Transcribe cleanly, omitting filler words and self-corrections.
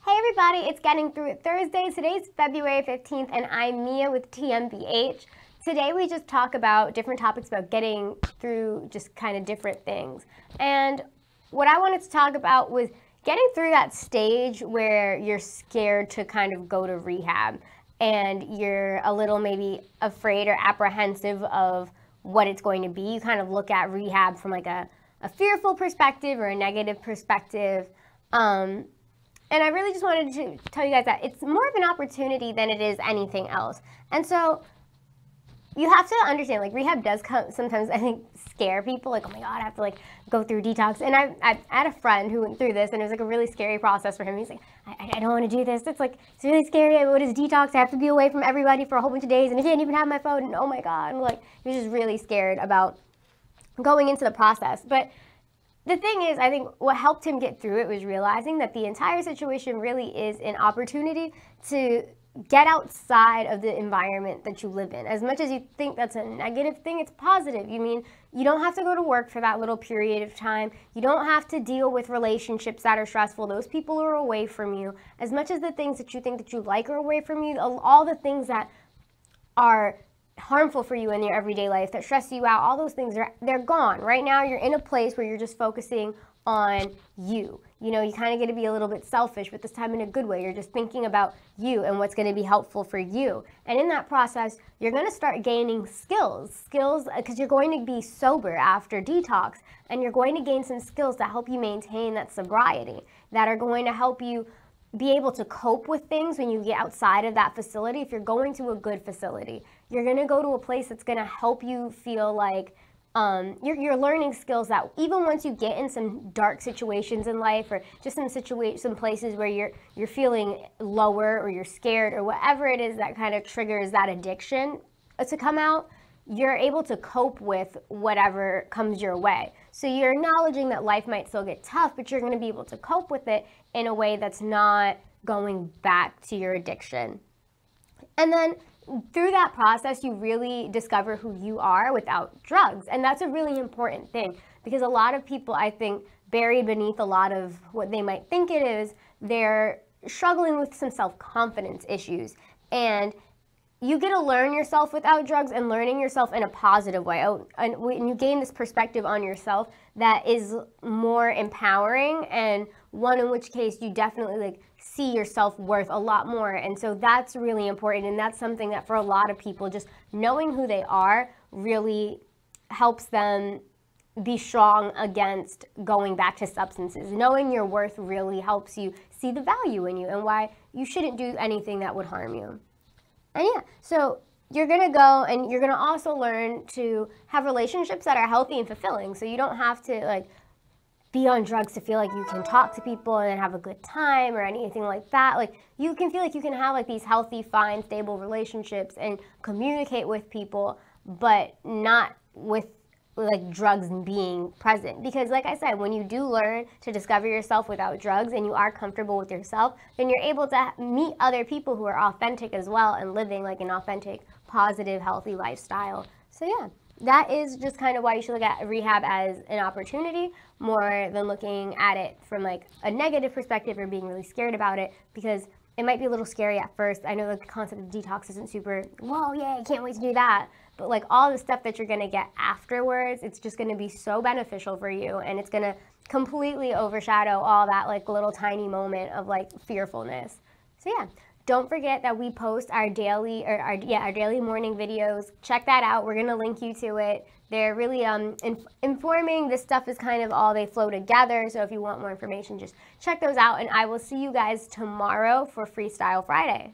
Hey everybody, it's Getting Through It Thursday. Today's February 15th and I'm Mia with TMBH. Today we just talk about different topics about getting through just kind of different things. And what I wanted to talk about was getting through that stage where you're scared to kind of go to rehab and you're a little maybe afraid or apprehensive of what it's going to be. You kind of look at rehab from like a fearful perspective or a negative perspective. And I really just wanted to tell you guys that it's more of an opportunity than it is anything else. And so you have to understand, like, rehab does sometimes, I think, scare people. Like, oh my God, I have to like go through detox. And I had a friend who went through this, and it was like a really scary process for him. He's like, I don't want to do this. It's like, it's really scary. What is detox? I have to be away from everybody for a whole bunch of days, and I can't even have my phone. And oh my God, and like, he was just really scared about going into the process. But the thing is, I think what helped him get through it was realizing that the entire situation really is an opportunity to get outside of the environment that you live in. As much as you think that's a negative thing, it's positive. You don't have to go to work for that little period of time. You don't have to deal with relationships that are stressful. Those people are away from you. As much as the things that you think that you like are away from you, all the things that are harmful for you in your everyday life, that stress you out, all those things, they're gone. Right now, you're in a place where you're just focusing on you. You know, you kind of get to be a little bit selfish, but this time in a good way. You're just thinking about you and what's going to be helpful for you. And in that process, you're going to start gaining skills because you're going to be sober after detox, and you're going to gain some skills that help you maintain that sobriety, that are going to help you be able to cope with things when you get outside of that facility. If you're going to a good facility, you're going to go to a place that's going to help you feel like you're learning skills that even once you get in some dark situations in life, or just some places where you're feeling lower or you're scared or whatever it is that kind of triggers that addiction to come out, you're able to cope with whatever comes your way. So you're acknowledging that life might still get tough, but you're going to be able to cope with it in a way that's not going back to your addiction. And then through that process, you really discover who you are without drugs. And that's a really important thing, because a lot of people, I think, buried beneath a lot of what they might think it is, they're struggling with some self-confidence issues. And you get to learn yourself without drugs, and learning yourself in a positive way. And when you gain this perspective on yourself that is more empowering, and one in which case you definitely like see your self-worth a lot more. And so that's really important. And that's something that for a lot of people, just knowing who they are really helps them be strong against going back to substances. Knowing your worth really helps you see the value in you and why you shouldn't do anything that would harm you. And yeah, so you're going to go and you're going to also learn to have relationships that are healthy and fulfilling. So you don't have to like be on drugs to feel like you can talk to people and have a good time or anything like that. Like, you can feel like you can have like these healthy, fine, stable relationships and communicate with people, but not with like drugs being present. Because like I said, when you do learn to discover yourself without drugs and you are comfortable with yourself, then you're able to meet other people who are authentic as well and living like an authentic, positive, healthy lifestyle. So yeah, that is just kind of why you should look at rehab as an opportunity more than looking at it from like a negative perspective or being really scared about it, because it might be a little scary at first. I know the concept of detox isn't super, whoa, yeah, I can't wait to do that. But like all the stuff that you're gonna get afterwards, it's just gonna be so beneficial for you, and it's gonna completely overshadow all that like little tiny moment of like fearfulness. So yeah, don't forget that we post our daily morning videos. Check that out. We're gonna link you to it. They're really informing. This stuff is kind of all they flow together. So if you want more information, just check those out. And I will see you guys tomorrow for Freestyle Friday.